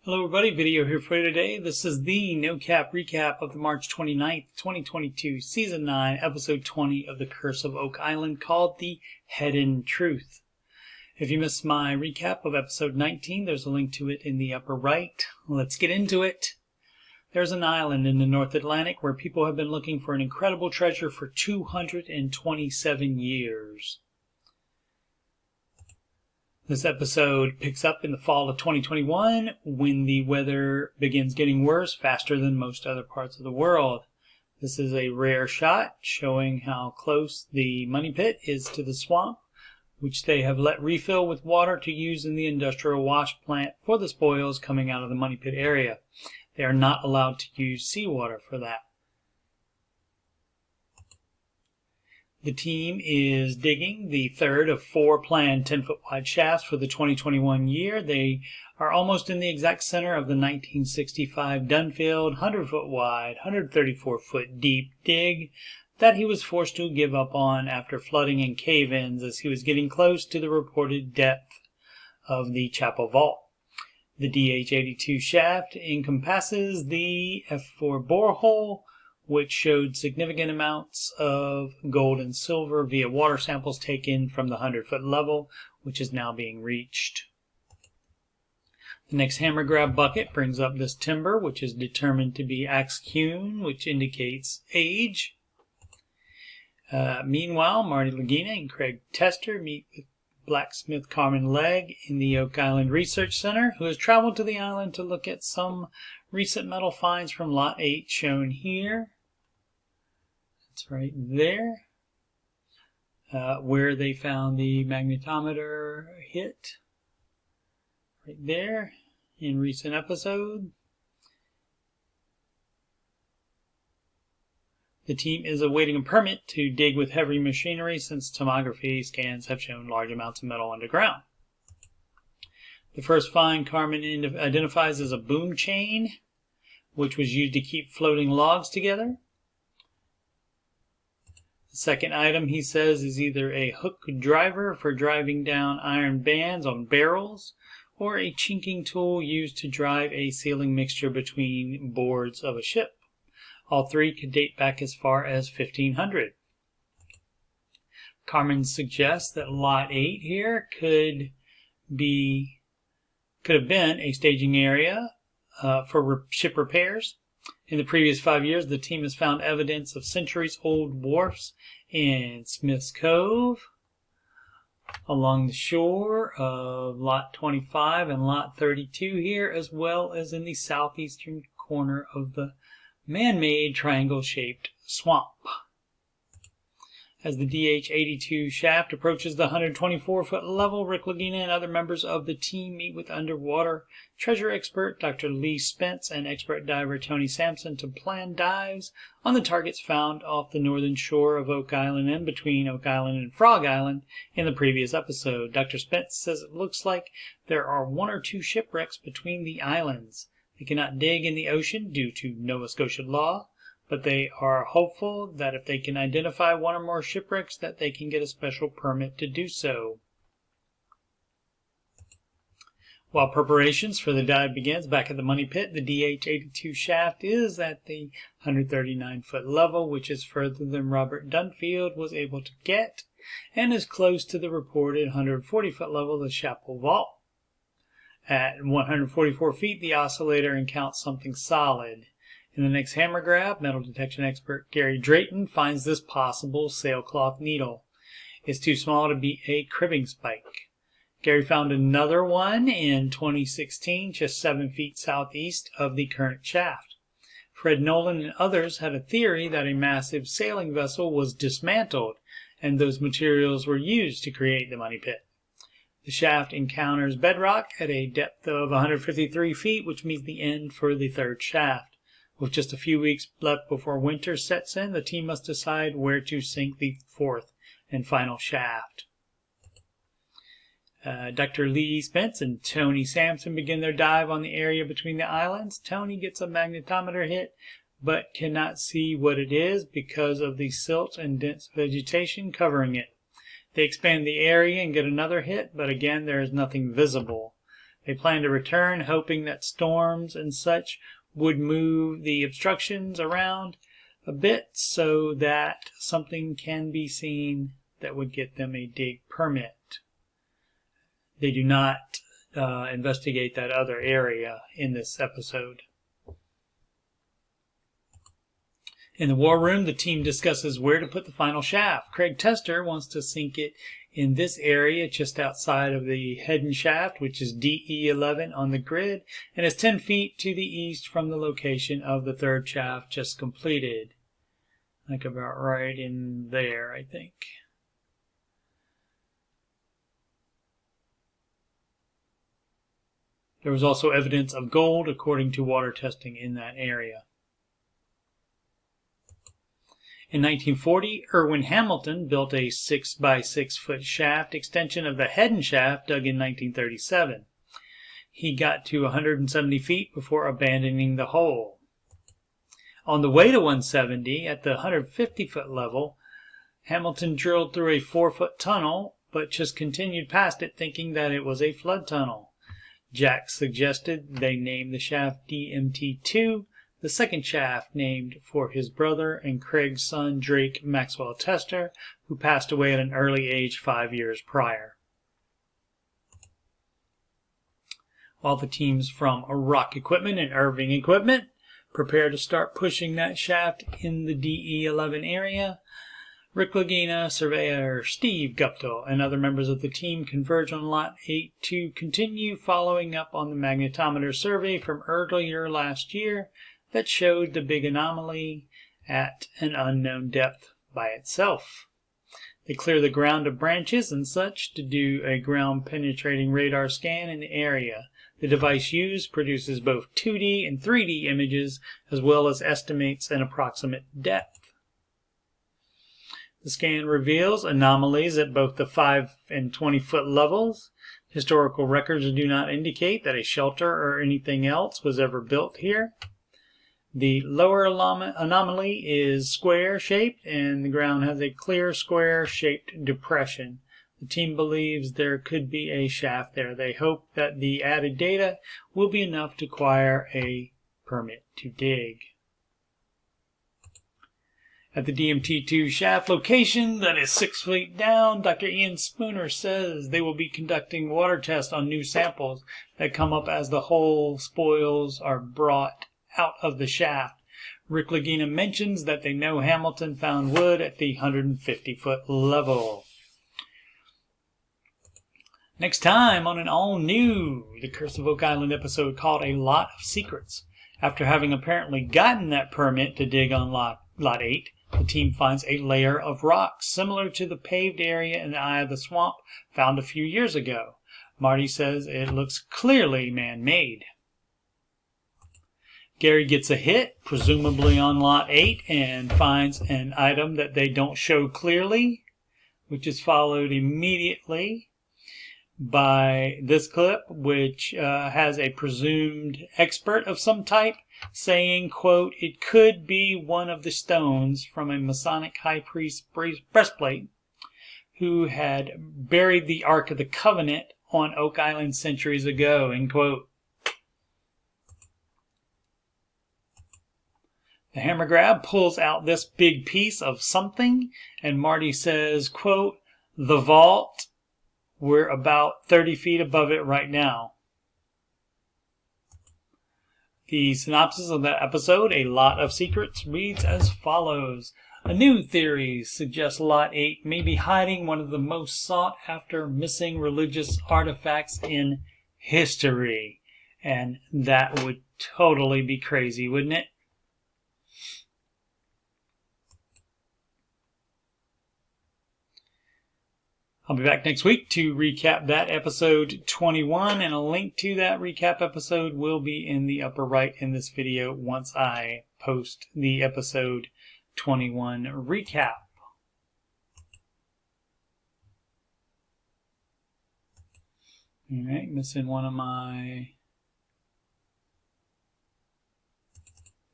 Hello everybody, video here for you today. This is the no-cap recap of the March 29th, 2022 Season 9, Episode 20 of The Curse of Oak Island called The Hedden Truth. If you missed my recap of Episode 19, there's a link to it in the upper right. Let's get into it. There's an island in the North Atlantic where people have been looking for an incredible treasure for 227 years. This episode picks up in the fall of 2021 when the weather begins getting worse faster than most other parts of the world. This is a rare shot showing how close the money pit is to the swamp, which they have let refill with water to use in the industrial wash plant for the spoils coming out of the money pit area. They are not allowed to use seawater for that. The team is digging the third of four planned 10-foot wide shafts for the 2021 year. They are almost in the exact center of the 1965 Dunfield 100-foot wide, 134-foot deep dig that he was forced to give up on after flooding and cave-ins as he was getting close to the reported depth of the chapel vault. The DH-82 shaft encompasses the F4 borehole, which showed significant amounts of gold and silver via water samples taken from the 100-foot level, which is now being reached. The next hammer grab bucket brings up this timber, which is determined to be axe-hewn, which indicates age. Meanwhile, Marty Lagina and Craig Tester meet with blacksmith Carmen Legg in the Oak Island Research Center, who has traveled to the island to look at some recent metal finds from Lot 8 shown here. It's right there, where they found the magnetometer hit, right there in recent episode. The team is awaiting a permit to dig with heavy machinery since tomography scans have shown large amounts of metal underground. The first find Carmen identifies as a boom chain, which was used to keep floating logs together. The second item, he says, is either a hook driver for driving down iron bands on barrels or a chinking tool used to drive a sealing mixture between boards of a ship. All three could date back as far as 1500. Carmen suggests that Lot 8 here could have been a staging area for ship repairs. In the previous 5 years, the team has found evidence of centuries-old wharfs in Smith's Cove, along the shore of Lot 25 and Lot 32 here, as well as in the southeastern corner of the man-made triangle-shaped swamp. As the DH-82 shaft approaches the 124-foot level, Rick Lagina and other members of the team meet with underwater treasure expert Dr. Lee Spence and expert diver Tony Sampson to plan dives on the targets found off the northern shore of Oak Island and between Oak Island and Frog Island in the previous episode. Dr. Spence says it looks like there are one or two shipwrecks between the islands. They cannot dig in the ocean due to Nova Scotia law, but they are hopeful that if they can identify one or more shipwrecks, that they can get a special permit to do so. While preparations for the dive begins back at the money pit, the DH-82 shaft is at the 139-foot level, which is further than Robert Dunfield was able to get, and is close to the reported 140-foot level of the chapel vault. At 144 feet, the oscillator encounters something solid. In the next hammer grab, metal detection expert Gary Drayton finds this possible sailcloth needle. It's too small to be a cribbing spike. Gary found another one in 2016, just 7 feet southeast of the current shaft. Fred Nolan and others had a theory that a massive sailing vessel was dismantled, and those materials were used to create the money pit. The shaft encounters bedrock at a depth of 153 feet, which means the end for the third shaft. With just a few weeks left before winter sets in, the team must decide where to sink the fourth and final shaft. Dr. Lee Spence and Tony Sampson begin their dive on the area between the islands. Tony gets a magnetometer hit, but cannot see what it is because of the silt and dense vegetation covering it. They expand the area and get another hit, but again there is nothing visible. They plan to return, hoping that storms and such would move the obstructions around a bit so that something can be seen that would get them a dig permit. They do not investigate that other area in this episode. In the war room, the team discusses where to put the final shaft. Craig Tester wants to sink it in this area just outside of the Hedden shaft, which is DE11 on the grid, and is 10 feet to the east from the location of the third shaft just completed. Like about right in there, I think. There was also evidence of gold according to water testing in that area. In 1940, Irwin Hamilton built a 6 by 6 foot shaft extension of the Hedden shaft dug in 1937. He got to 170 feet before abandoning the hole. On the way to 170, at the 150 foot level, Hamilton drilled through a 4-foot tunnel, but just continued past it thinking that it was a flood tunnel. Jack suggested they name the shaft DMT-2, the second shaft named for his brother and Craig's son Drake Maxwell Tester, who passed away at an early age 5 years prior. While the teams from Rock Equipment and Irving Equipment prepare to start pushing that shaft in the DE11 area, Rick Lagina, surveyor Steve Guptill, and other members of the team converge on Lot 8 to continue following up on the magnetometer survey from earlier last year that showed the big anomaly at an unknown depth by itself. They clear the ground of branches and such to do a ground-penetrating radar scan in the area. The device used produces both 2D and 3D images, as well as estimates an approximate depth. The scan reveals anomalies at both the 5 and 20 foot levels. Historical records do not indicate that a shelter or anything else was ever built here. The lower anomaly is square-shaped, and the ground has a clear square-shaped depression. The team believes there could be a shaft there. They hope that the added data will be enough to acquire a permit to dig. At the DMT-2 shaft location that is 6 feet down, Dr. Ian Spooner says they will be conducting water tests on new samples that come up as the hole spoils are brought out of the shaft. Rick Lagina mentions that they know Hamilton found wood at the 150-foot level. Next time on an all-new The Curse of Oak Island episode called A Lot of Secrets. After having apparently gotten that permit to dig on Lot 8, the team finds a layer of rock similar to the paved area in the eye of the swamp found a few years ago. Marty says it looks clearly man-made. Gary gets a hit, presumably on Lot 8, and finds an item that they don't show clearly, which is followed immediately by this clip, which has a presumed expert of some type saying, quote, "It could be one of the stones from a Masonic high priest breastplate who had buried the Ark of the Covenant on Oak Island centuries ago," end quote. The hammer grab pulls out this big piece of something, and Marty says, quote, "The vault, we're about 30 feet above it right now." The synopsis of that episode, A Lot of Secrets, reads as follows. A new theory suggests Lot 8 may be hiding one of the most sought-after missing religious artifacts in history. And that would totally be crazy, wouldn't it? I'll be back next week to recap that episode 21, and a link to that recap episode will be in the upper right in this video once I post the episode 21 recap. Alright, missing one of my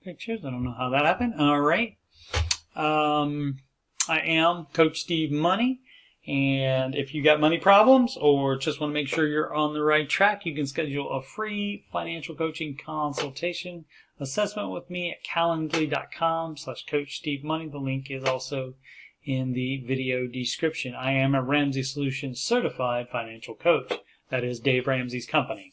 pictures. I don't know how that happened. Alright. I am Coach Steve Money. And if you got money problems or just want to make sure you're on the right track, you can schedule a free financial coaching consultation assessment with me at calendly.com/CoachSteveMoney. The link is also in the video description. I am a Ramsey Solutions certified financial coach. That is Dave Ramsey's company.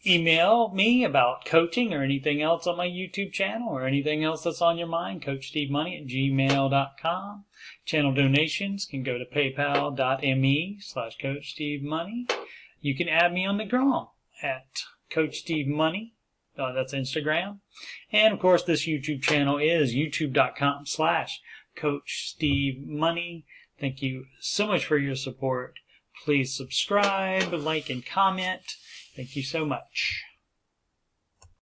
Email me about coaching or anything else on my YouTube channel or anything else that's on your mind, CoachSteveMoney@gmail.com. Channel donations can go to paypal.me/CoachSteveMoney. You can add me on the Grom at CoachSteveMoney. That's Instagram. And of course, this YouTube channel is youtube.com/CoachSteveMoney. Thank you so much for your support. Please subscribe, like, and comment. Thank you so much.